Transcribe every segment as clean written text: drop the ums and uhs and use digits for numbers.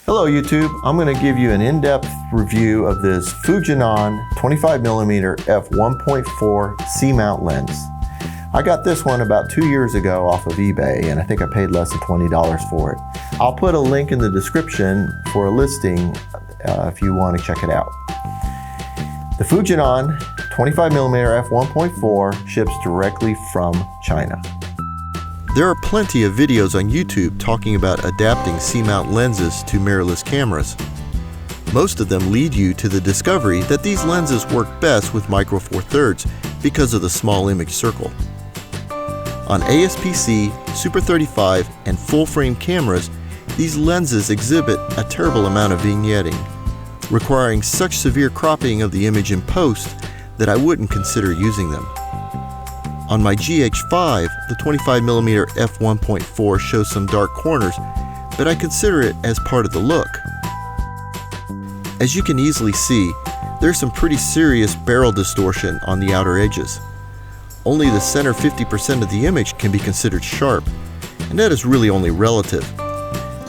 Hello YouTube, I'm going to give you an in-depth review of this Fujian 25mm F1.4 C-mount lens. I got this one about 2 years ago off of eBay and I think I paid less than $20 for it. I'll put a link in the description for a listing if you want to check it out. The Fujian 25mm F1.4 ships directly from China. There are plenty of videos on YouTube talking about adapting C-mount lenses to mirrorless cameras. Most of them lead you to the discovery that these lenses work best with micro four thirds because of the small image circle. On ASPC, Super 35, and full-frame cameras, these lenses exhibit a terrible amount of vignetting, requiring such severe cropping of the image in post that I wouldn't consider using them. On my GH5, the 25mm F1.4 shows some dark corners, but I consider it as part of the look. As you can easily see, there's some pretty serious barrel distortion on the outer edges. Only the center 50% of the image can be considered sharp, and that is really only relative.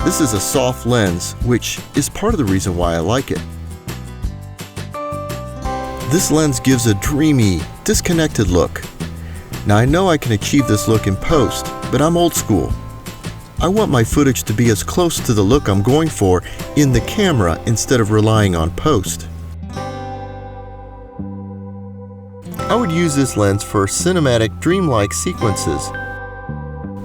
This is a soft lens, which is part of the reason why I like it. This lens gives a dreamy, disconnected look. Now I know I can achieve this look in post, but I'm old school. I want my footage to be as close to the look I'm going for in the camera instead of relying on post. I would use this lens for cinematic, dreamlike sequences.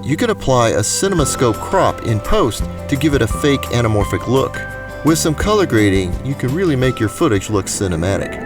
You can apply a CinemaScope crop in post to give it a fake anamorphic look. With some color grading, you can really make your footage look cinematic.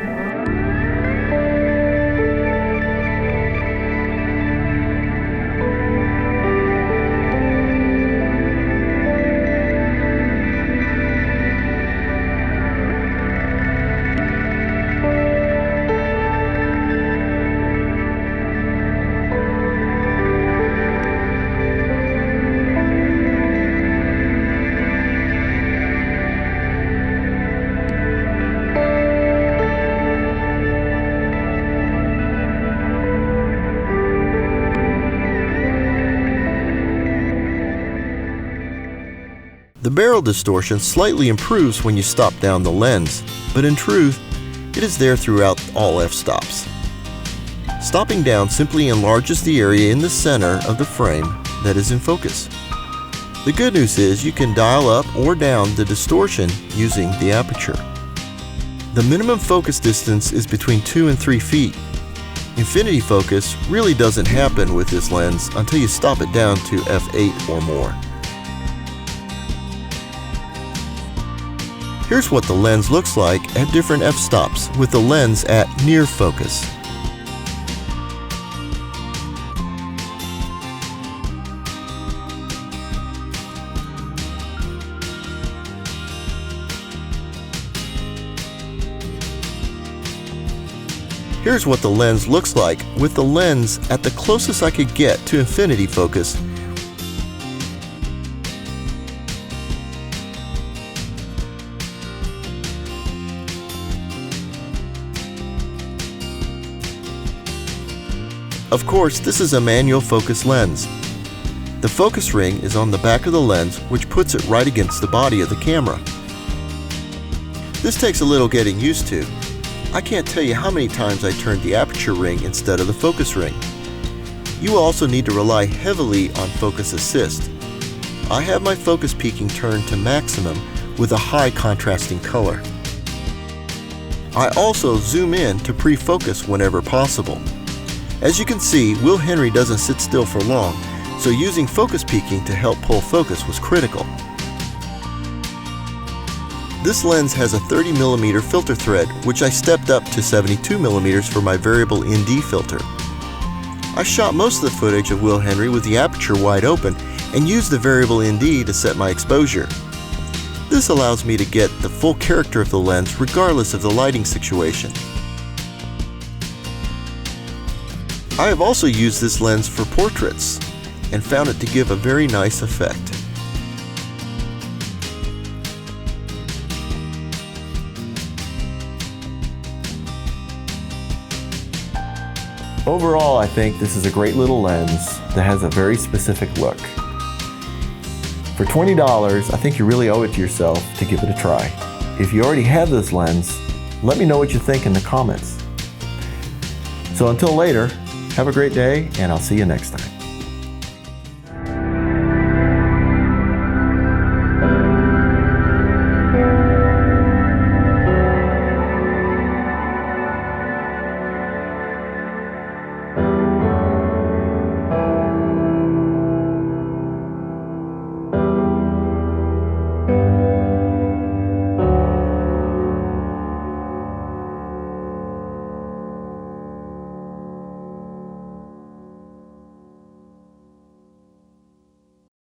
The barrel distortion slightly improves when you stop down the lens, but in truth, it is there throughout all f-stops. Stopping down simply enlarges the area in the center of the frame that is in focus. The good news is you can dial up or down the distortion using the aperture. The minimum focus distance is between 2 and 3 feet. Infinity focus really doesn't happen with this lens until you stop it down to f8 or more. Here's what the lens looks like at different f-stops with the lens at near focus. Here's what the lens looks like with the lens at the closest I could get to infinity focus. Of course, this is a manual focus lens. The focus ring is on the back of the lens, which puts it right against the body of the camera. This takes a little getting used to. I can't tell you how many times I turned the aperture ring instead of the focus ring. You also need to rely heavily on focus assist. I have my focus peaking turned to maximum with a high contrasting color. I also zoom in to pre-focus whenever possible. As you can see, Will Henry doesn't sit still for long, so using focus peaking to help pull focus was critical. This lens has a 30mm filter thread, which I stepped up to 72mm for my variable ND filter. I shot most of the footage of Will Henry with the aperture wide open and used the variable ND to set my exposure. This allows me to get the full character of the lens regardless of the lighting situation. I have also used this lens for portraits and found it to give a very nice effect. Overall, I think this is a great little lens that has a very specific look. For $20, I think you really owe it to yourself to give it a try. If you already have this lens, let me know what you think in the comments. So until later, have a great day, and I'll see you next time.